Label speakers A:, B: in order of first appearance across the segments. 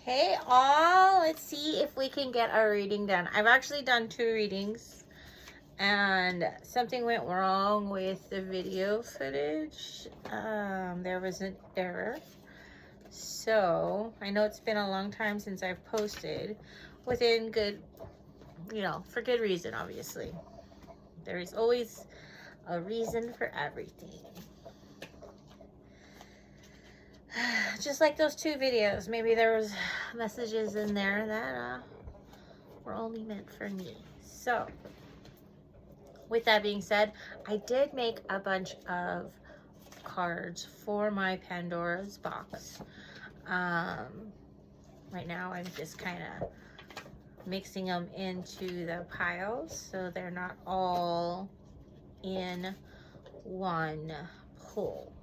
A: Hey all, let's see if we can get our reading done. I've actually done 2 readings and something went wrong with the video footage. There was an error. So I know it's been a long time since I've posted within good, for good reason, obviously. There is always a reason for everything. Just like those 2 videos, maybe there was messages in there that were only meant for me. So with that being said, I did make a bunch of cards for my Pandora's box. Right now I'm just kind of mixing them into the piles so they're not all in one pull.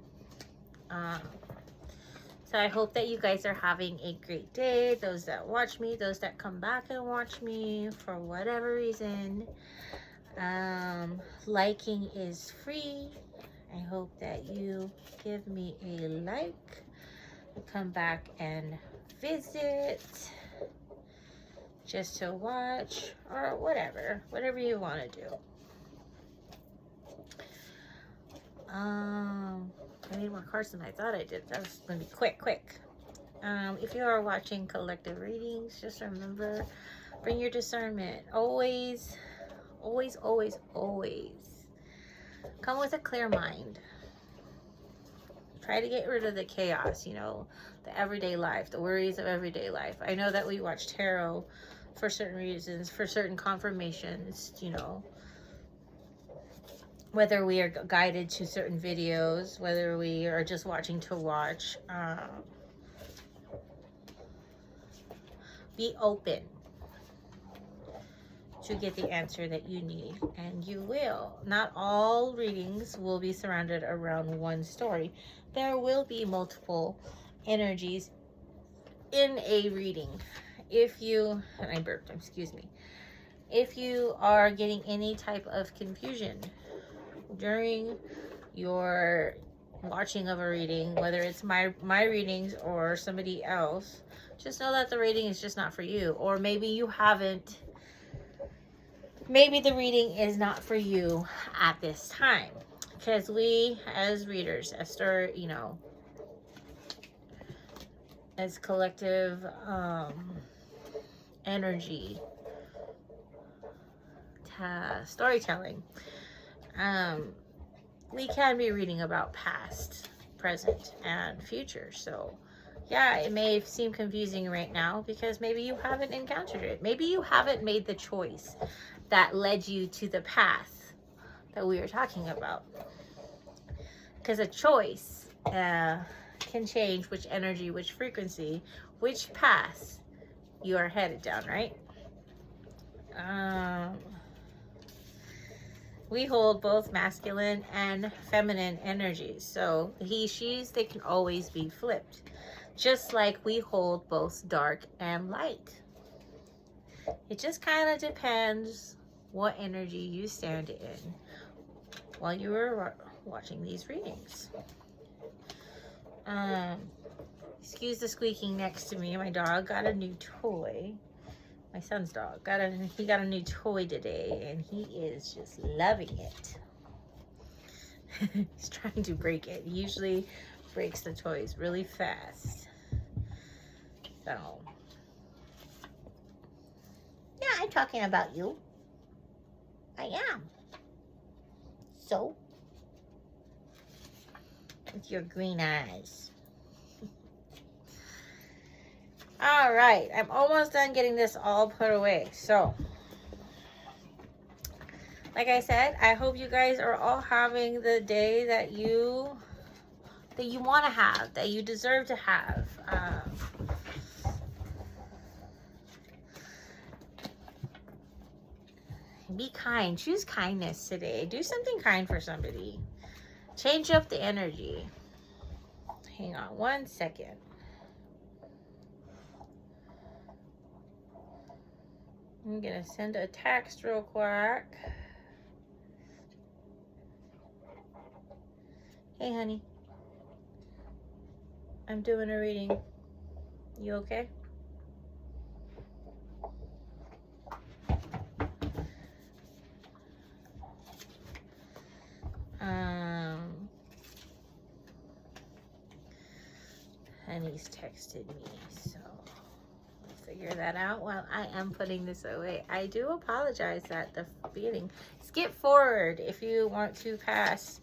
A: So I hope that you guys are having a great day. Those that watch me, those that come back and watch me for whatever reason. Liking is free. I hope that you give me a like, come back and visit just to watch or whatever you want to do. I made more cards than I thought I did. That was going to be quick. If you are watching collective readings, just remember, bring your discernment. Always come with a clear mind. Try to get rid of the chaos, the everyday life, the worries of everyday life. I know that we watch tarot for certain reasons, for certain confirmations, whether we are guided to certain videos, whether we are just watching to watch. Be open to get the answer that you need, and you will. Not all readings will be surrounded around one story. There will be multiple energies in a reading. If you, and I burped, excuse me. If you are getting any type of confusion during your watching of a reading, whether it's my readings or somebody else, just know that the reading is just not for you. Or maybe you haven't, maybe the reading is not for you at this time. Because we as readers, as collective energy, storytelling, we can be reading about past, present, and future. So yeah, it may seem confusing right now because maybe you haven't encountered it. Maybe you haven't made the choice that led you to the path that we are talking about. Because a choice can change which energy, which frequency, which path you are headed down, right? We hold both masculine and feminine energies. So he, she's, they can always be flipped. Just like we hold both dark and light. It just kind of depends what energy you stand in while you were watching these readings. Excuse the squeaking next to me. My dog got a new toy. My son's dog he got a new toy today, and he is just loving it. He's trying to break it. He usually breaks the toys really fast. So yeah, I'm talking about you. I am. So with your green eyes. All right, I'm almost done getting this all put away. So, like I said, I hope you guys are all having the day that you want to have, that you deserve to have. Be kind. Choose kindness today. Do something kind for somebody. Change up the energy. Hang on 1 second. I'm gonna send a text real quick. Hey, honey. I'm doing a reading. You okay? Honey's texted me, so we'll figure that out while I am putting this away. I do apologize at the beginning. Skip forward if you want to pass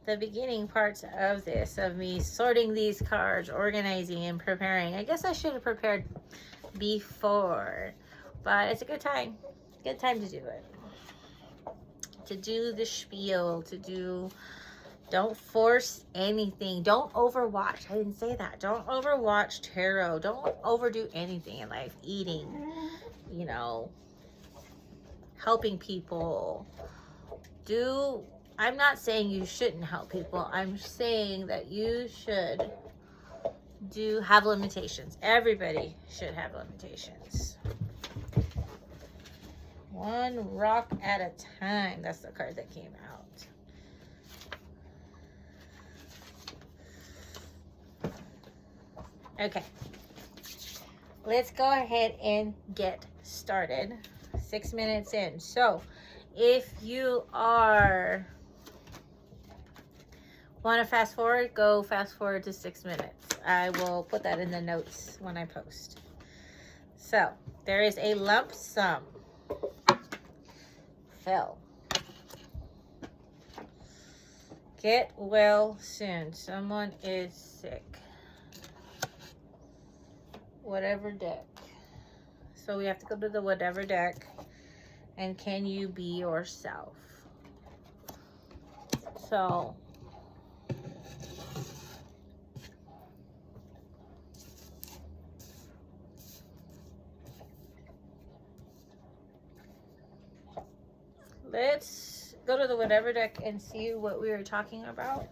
A: the beginning parts of this, of me sorting these cards, organizing and preparing. I guess I should have prepared before, but it's a good time. Good time to do it. To do the spiel, to do, don't force anything. Don't overwatch. I didn't say that. Don't overwatch tarot. Don't overdo anything in life. Eating, you know, helping people. I'm not saying you shouldn't help people. I'm saying that you should have limitations. Everybody should have limitations. One rock at a time. That's the card that came out. Okay. Let's go ahead and get started. 6 minutes in. So, if you want to fast forward, go fast forward to 6 minutes. I will put that in the notes when I post. So, there is a lump sum. Fell. Get well soon. Someone is sick. Whatever deck. So we have to go to the whatever deck. And can you be yourself? So let's go to the whatever deck and see what we were talking about.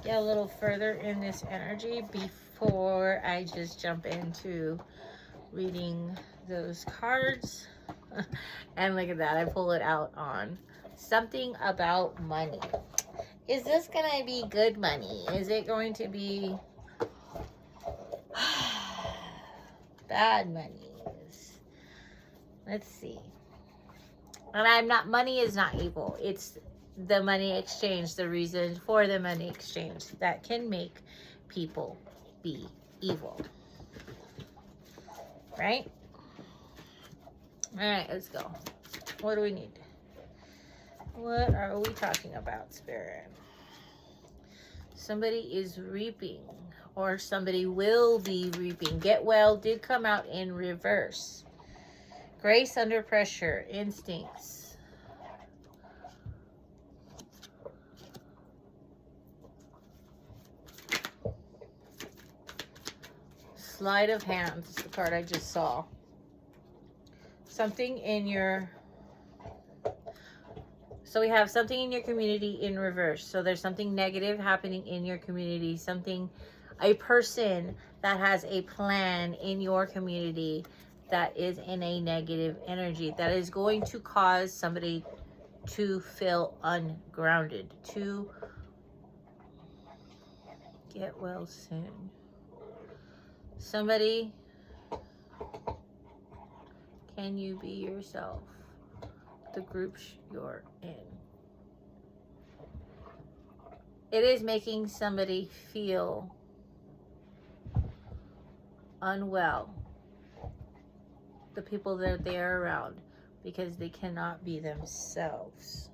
A: Get a little further in this energy before I just jump into reading those cards. And look at that, I pull it out on something about money. Is this gonna be good money? Is it going to be bad money? Let's see. And money is not evil. It's the money exchange, the reason for the money exchange that can make people be evil. Right? All right, let's go. What do we need? What are we talking about, Spirit? Somebody is reaping, or somebody will be reaping. Get well did come out in reverse. Grace under pressure, instincts. Sleight of hand is the card I just saw. Something in your, so we have something in your community in reverse. So there's something negative happening in your community. A person that has a plan in your community that is in a negative energy, that is going to cause somebody to feel ungrounded, to get well soon. Somebody, can you be yourself? The group you're in. It is making somebody feel unwell. The people that they're around, because they cannot be themselves.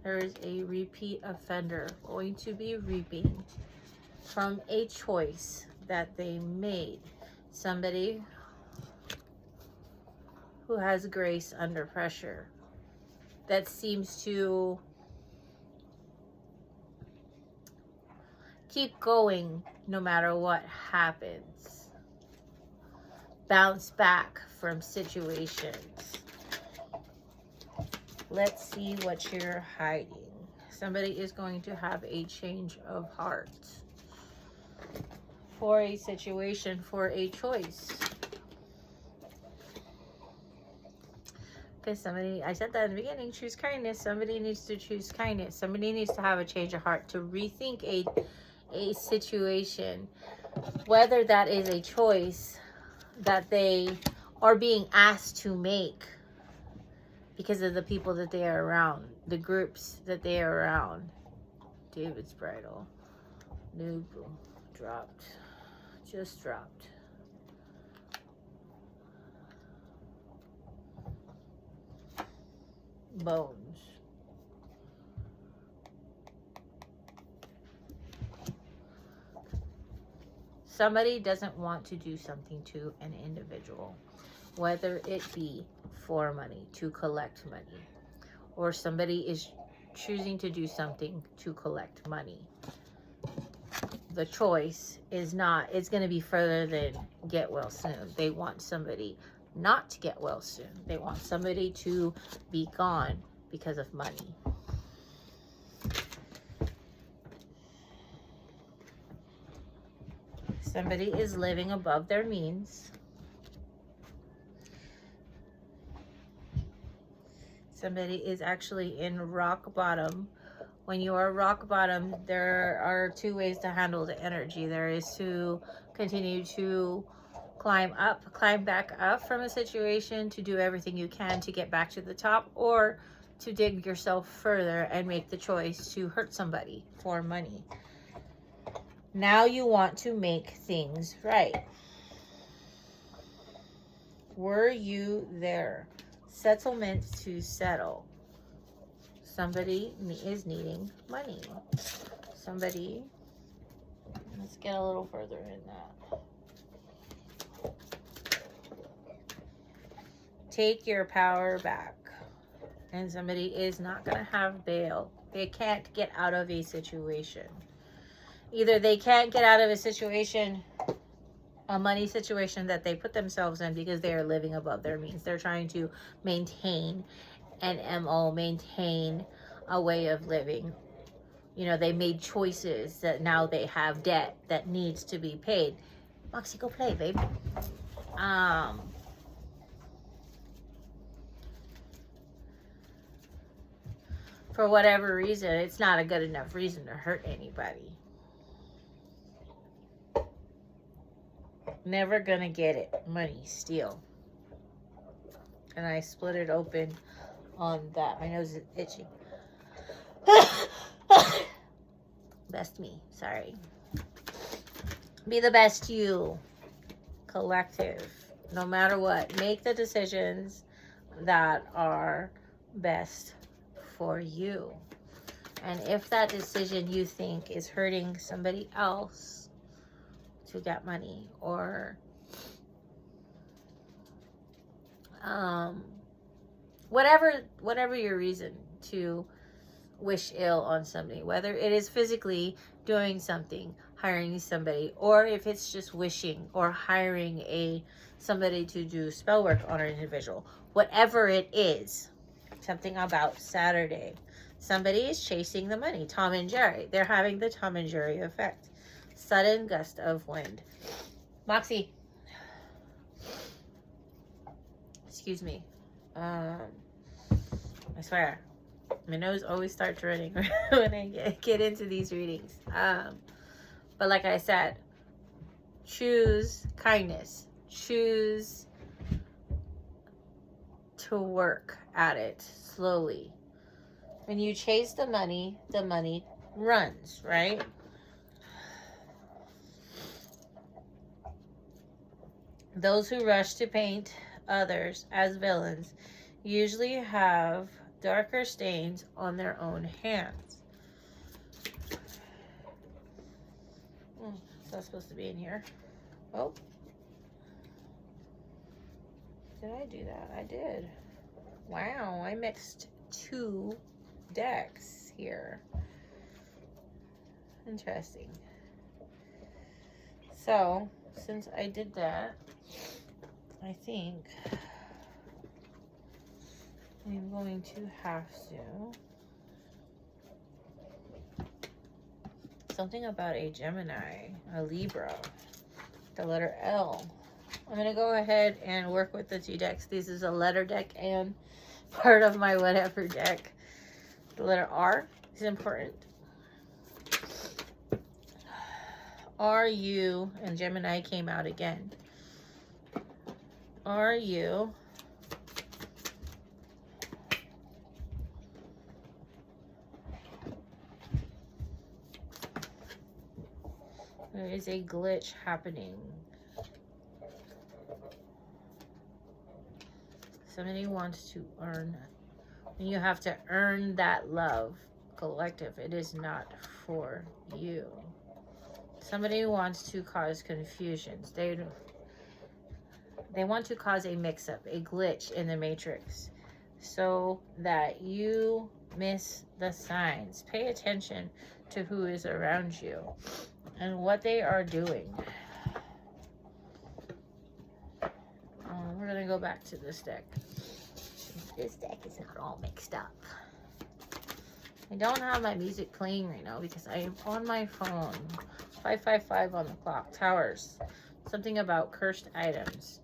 A: There is a repeat offender going to be reaping from a choice that they made. Somebody who has grace under pressure, that seems to keep going no matter what happens. Bounce back from situations. Let's see what you're hiding. Somebody is going to have a change of heart for a situation, for a choice. Because somebody, I said that in the beginning, choose kindness. Somebody needs to choose kindness. Somebody needs to have a change of heart, to rethink a situation, whether that is a choice that they are being asked to make because of the people that they are around, the groups that they are around. David's bridal. New dropped. Just dropped. Bones. Somebody doesn't want to do something to an individual, whether it be for money, to collect money, or somebody is choosing to do something to collect money. The choice is not, it's going to be further than get well soon. They want somebody not to get well soon. They want somebody to be gone because of money. Somebody is living above their means. Somebody is actually in rock bottom. When you are rock bottom, there are two ways to handle the energy. There is to continue to climb back up from a situation, to do everything you can to get back to the top, or to dig yourself further and make the choice to hurt somebody for money. Now you want to make things right. Were you there? Settlement to settle. Somebody is needing money. Somebody, let's get a little further in that. Take your power back. And somebody is not going to have bail. They can't get out of a situation. Either they can't get out of a situation, a money situation that they put themselves in because they are living above their means. They're trying to maintain an MO, maintain a way of living. You know, they made choices that now they have debt that needs to be paid. Moxie, go play, babe. For whatever reason, it's not a good enough reason to hurt anybody. Never gonna get it. Money, steal. And I split it open on that. My nose is itchy. Best me. Sorry. Be the best you. Collective. No matter what. Make the decisions that are best for you. And if that decision you think is hurting somebody else to get money, or whatever your reason to wish ill on somebody, whether it is physically doing something, hiring somebody, or if it's just wishing or hiring somebody to do spell work on an individual, whatever it is. Something about Saturday, somebody is chasing the money. Tom and Jerry, they're having the Tom and Jerry effect. Sudden gust of wind. Moxie, excuse me. I swear, my nose always starts running when I get into these readings. But like I said, choose kindness. Choose to work at it slowly. When you chase the money runs, right? Those who rush to paint others as villains usually have darker stains on their own hands. It's not supposed to be in here. Oh. Did I do that? I did. Wow, I mixed two decks here. Interesting. So, since I did that, I think I'm going to have to something about a Gemini, a Libra, the letter L. I'm going to go ahead and work with the two decks. This is a letter deck and part of my whatever deck. The letter R is important. Are you, and Gemini came out again. Are you There is a glitch happening. Somebody wants to earn. And you have to earn that love. Collective. It is not for you. Somebody wants to cause confusions. They want to cause a mix-up, a glitch in the matrix, so that you miss the signs. Pay attention to who is around you and what they are doing. We're going to go back to this deck. This deck is all mixed up. I don't have my music playing right now because I am on my phone. 555 on the clock. Towers. Something about cursed items.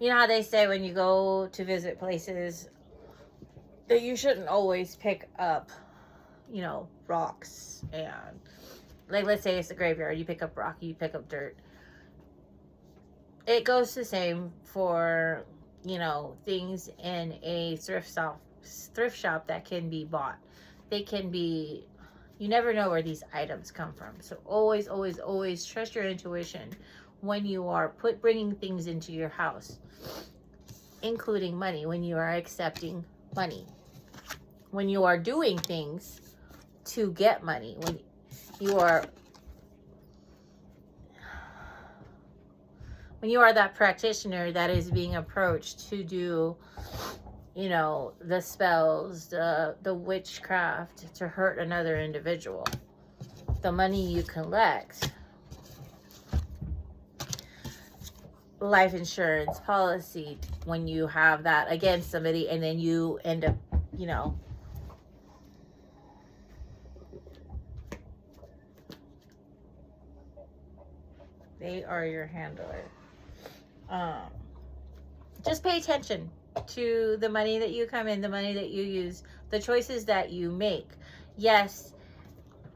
A: You know how they say when you go to visit places that you shouldn't always pick up, you know, rocks and, like, let's say it's a graveyard. You pick up rock, you pick up dirt. It goes the same for, you know, things in a thrift shop that can be bought. They can be, you never know where these items come from. So always, always, always trust your intuition when you are bringing things into your house, including money, when you are accepting money, when you are doing things to get money, when you are that practitioner that is being approached to do, you know, the spells, the witchcraft to hurt another individual. The money you collect, life insurance policy, when you have that against somebody and then you end up, you know, they are your handler. Just pay attention to the money that you come in, the money that you use, the choices that you make. Yes,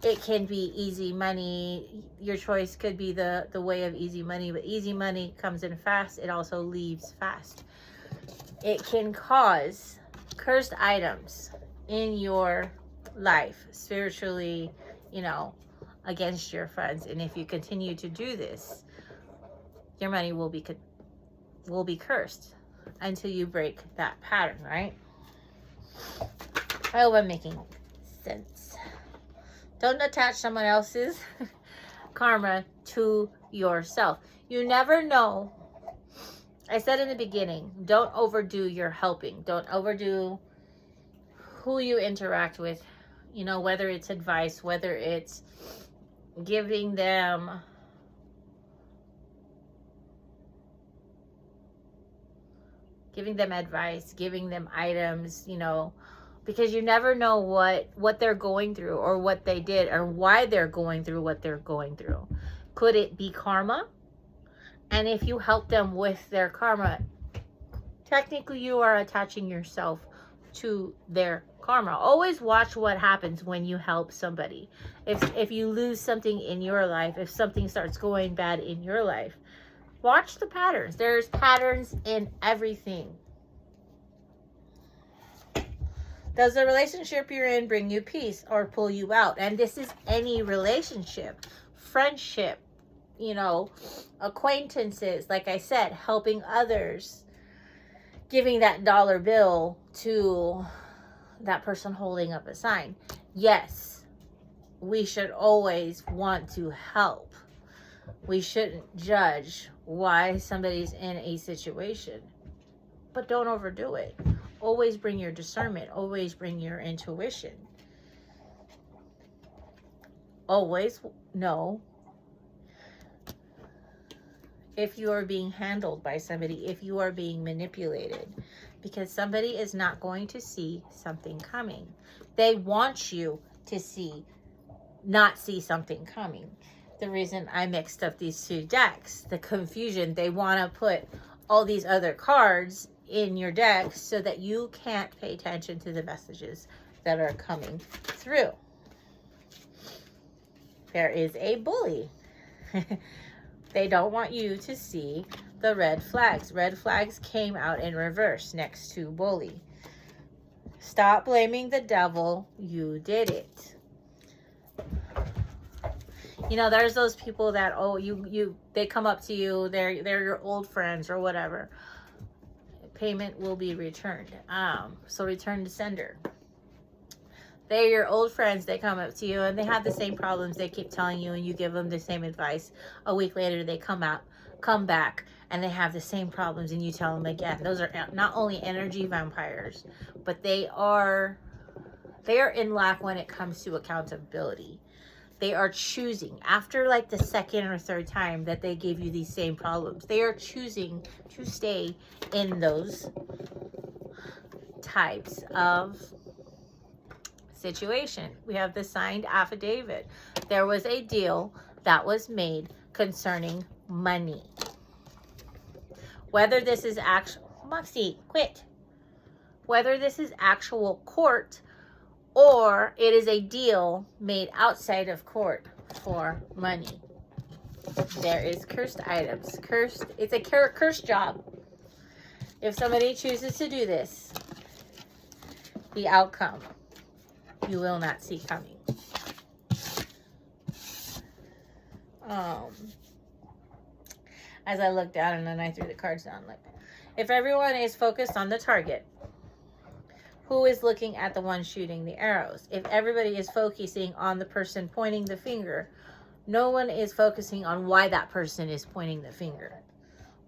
A: it can be easy money. Your choice could be the way of easy money, but easy money comes in fast. It also leaves fast. It can cause cursed items in your life, spiritually, you know, against your friends. And if you continue to do this, your money will be cursed until you break that pattern, right? I hope I'm making sense. Don't attach someone else's karma to yourself. You never know. I said in the beginning, don't overdo your helping. Don't overdo who you interact with, you know, whether it's advice, whether it's giving them advice, giving them items, you know, because you never know what they're going through or what they did or why they're going through what they're going through. Could it be karma? And if you help them with their karma, technically you are attaching yourself to their karma. Always watch what happens when you help somebody. If you lose something in your life, if something starts going bad in your life, watch the patterns. There's patterns in everything. Does the relationship you're in bring you peace or pull you out? And this is any relationship, friendship, you know, acquaintances, like I said, helping others, giving that dollar bill to that person holding up a sign. Yes, we should always want to help. We shouldn't judge why somebody's in a situation, but don't overdo it. Always bring your discernment. Always bring your intuition. Always know if you are being handled by somebody, if you are being manipulated, because somebody is not going to see something coming. They want you to not see something coming. The reason I mixed up these two decks, the confusion, they want to put all these other cards in your deck so that you can't pay attention to the messages that are coming through. There is a bully. They don't want you to see the red flags. Red flags came out in reverse next to bully. Stop blaming the devil. You did it. You know, there's those people that, oh, they come up to you, they're your old friends or whatever. Payment will be returned. So return to sender. They're your old friends. They come up to you and they have the same problems. They keep telling you and you give them the same advice. A week later, they come back and they have the same problems and you tell them again. Those are not only energy vampires, but they are in lack when it comes to accountability. They are choosing, after like the second or third time that they give you these same problems, they are choosing to stay in those types of situation. We have the signed affidavit. There was a deal that was made concerning money. Whether this is actual, Moxie, quit. Whether this is actual court or it is a deal made outside of court for money. There is cursed items. It's a cursed job. If somebody chooses to do this, the outcome you will not see coming. As I looked down and then I threw the cards down, like, if everyone is focused on the target, who is looking at the one shooting the arrows? If everybody is focusing on the person pointing the finger, no one is focusing on why that person is pointing the finger.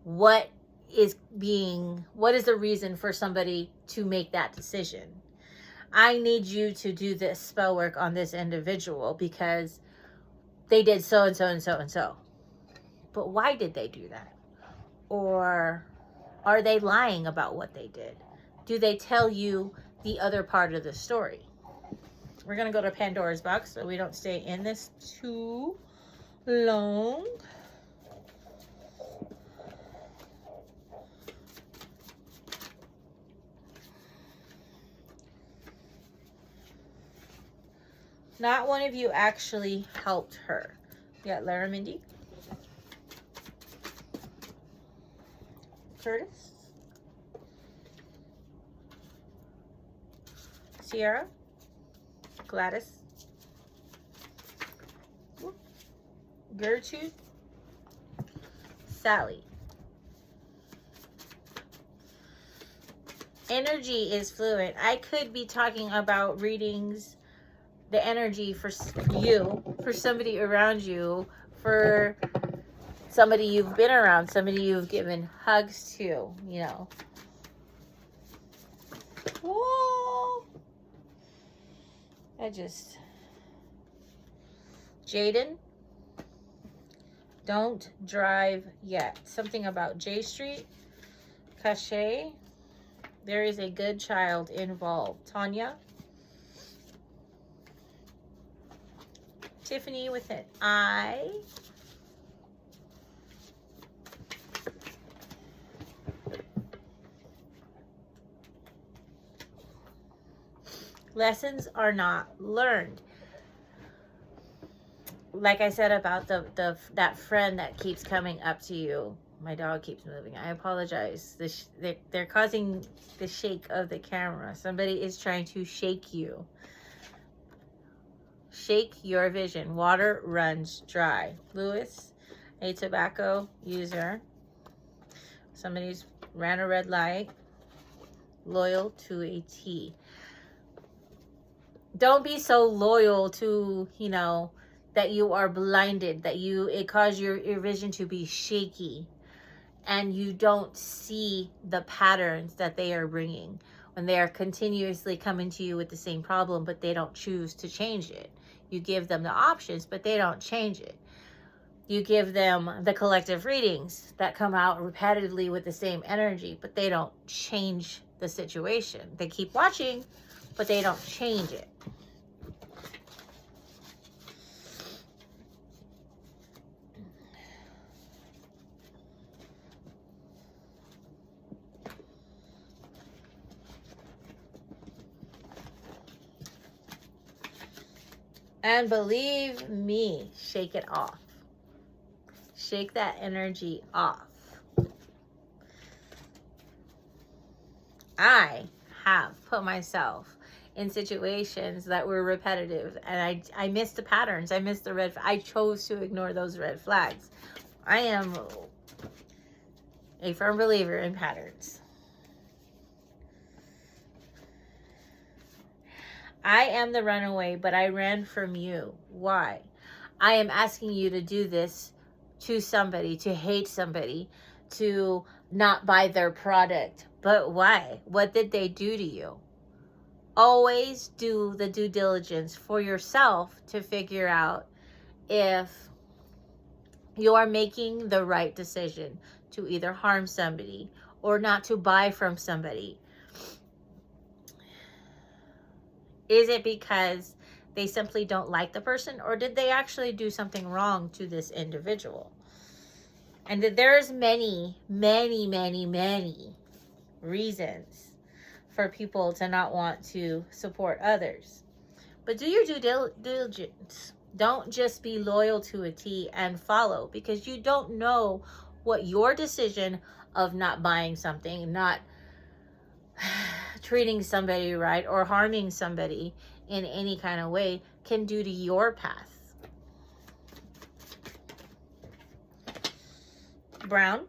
A: What is the reason for somebody to make that decision? I need you to do this spell work on this individual because they did so and so and so and so. But why did they do that? Or are they lying about what they did? Do they tell you the other part of the story? We're going to go to Pandora's box so we don't stay in this too long. Not one of you actually helped her. You got Lara Mindy, Curtis, Sierra, Gladys, Gertrude, Sally. Energy is fluid. I could be talking about readings, the energy for you, for somebody around you, for somebody you've been around, somebody you've given hugs to, you know. Whoa. Jaden, don't drive yet. Something about J Street. Cachet, there is a good child involved. Tanya. Tiffany with an I. Lessons are not learned. Like I said about that friend that keeps coming up to you. My dog keeps moving. I apologize. They're causing the shake of the camera. Somebody is trying to shake you. Shake your vision. Water runs dry. Lewis, a tobacco user. Somebody's ran a red light. Loyal to a T. Don't be so loyal to, you know, that you are blinded, that it caused your vision to be shaky, and you don't see the patterns that they are bringing when they are continuously coming to you with the same problem, but they don't choose to change it. You give them the options, but they don't change it. You give them the collective readings that come out repetitively with the same energy, but they don't change the situation. They keep watching, but they don't change it. And believe me, shake it off. Shake that energy off. I have put myself in situations that were repetitive, and I missed the patterns. I missed the I chose to ignore those red flags. I am a firm believer in patterns. I am the runaway, but I ran from you. Why? I am asking you to do this to somebody, to hate somebody, to not buy their product. But why? What did they do to you? Always do the due diligence for yourself to figure out if you are making the right decision to either harm somebody or not to buy from somebody. Is it because they simply don't like the person, or did they actually do something wrong to this individual? And there's many, many, many, many reasons for people to not want to support others. But do your due diligence. Don't just be loyal to a T and follow, because you don't know what your decision of not buying something, not treating somebody right, or harming somebody in any kind of way can do to your path. Brown.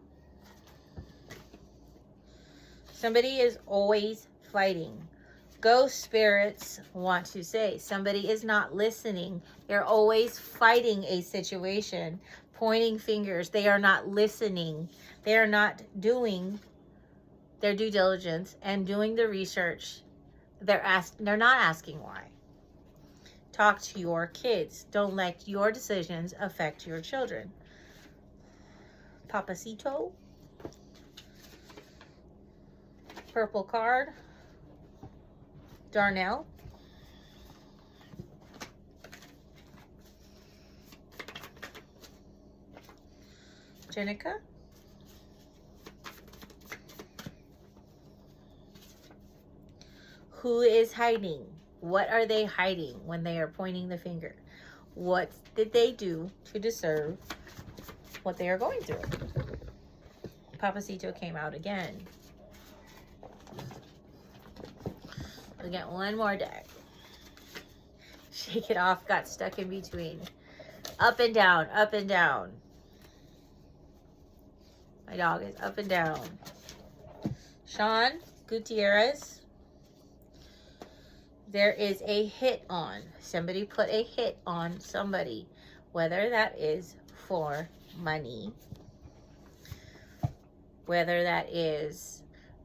A: Somebody is always fighting. Ghost spirits want to say somebody is not listening. They're always fighting a situation, pointing fingers. They are not listening. They are not doing their due diligence and doing the research. They're not asking why. Talk to your kids. Don't let your decisions affect your children. Papacito. Purple card. Darnell. Jenica. Who is hiding? What are they hiding when they are pointing the finger? What did they do to deserve what they are going through? Papacito came out again. We get one more deck. Shake it off, got stuck in between. Up and down, up and down. My dog is up and down. Sean Gutierrez. There is a hit on. Somebody put a hit on somebody. Whether that is for money. Whether that is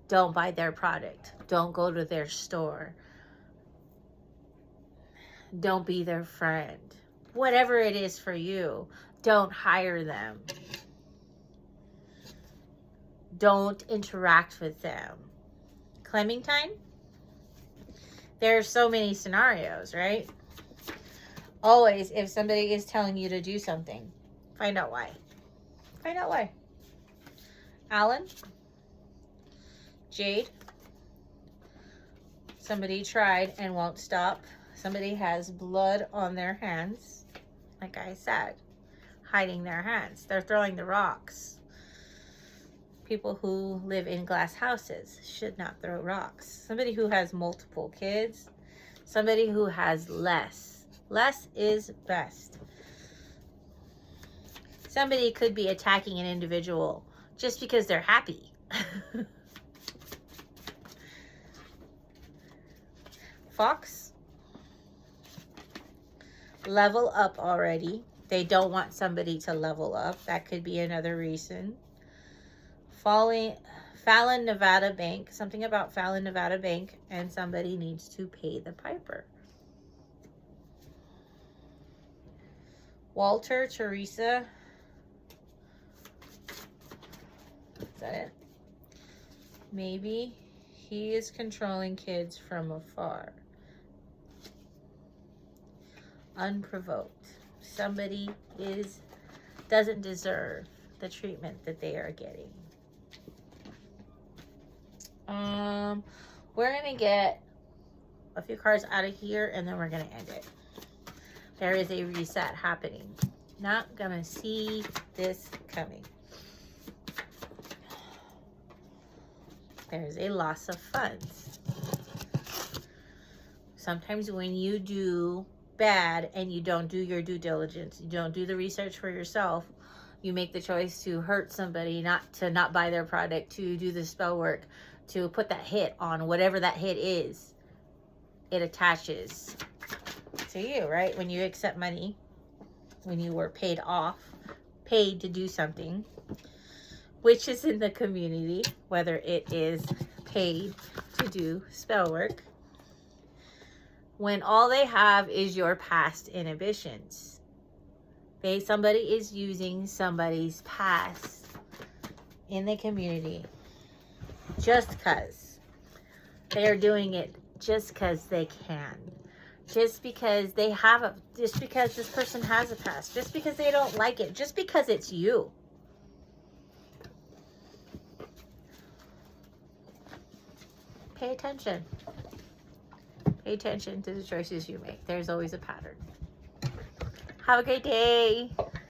A: don't buy their product. Don't go to their store. Don't be their friend. Whatever it is for you, don't hire them. Don't interact with them. Clementine? There are so many scenarios, right? Always, if somebody is telling you to do something, find out why. Find out why. Alan? Jade? Somebody tried and won't stop. Somebody has blood on their hands. Like I said, hiding their hands. They're throwing the rocks. People who live in glass houses should not throw rocks. Somebody who has multiple kids. Somebody who has less. Less is best. Somebody could be attacking an individual just because they're happy. Fox. Level up already. They don't want somebody to level up. That could be another reason. Fallon, Nevada Bank. Something about Fallon, Nevada Bank. And somebody needs to pay the piper. Walter, Teresa. Is that it? Maybe he is controlling kids from afar. Unprovoked. Somebody doesn't deserve the treatment that they are getting. We're gonna get a few cards out of here and then we're gonna end it. There is a reset happening. Not gonna see this coming. There's a loss of funds. Sometimes when you do bad and you don't do your due diligence, you don't do the research for yourself, you make the choice to hurt somebody, not buy their product, to do the spell work, to put that hit on whatever that hit is, it attaches to you, right? When you accept money, when you were paid to do something, which is in the community, whether it is paid to do spell work, when all they have is your past inhibitions. Somebody is using somebody's past in the community just because. They are doing it just because they can. Just because just because this person has a past. Just because they don't like it. Just because it's you. Pay attention. Pay attention to the choices you make. There's always a pattern. Have a great day.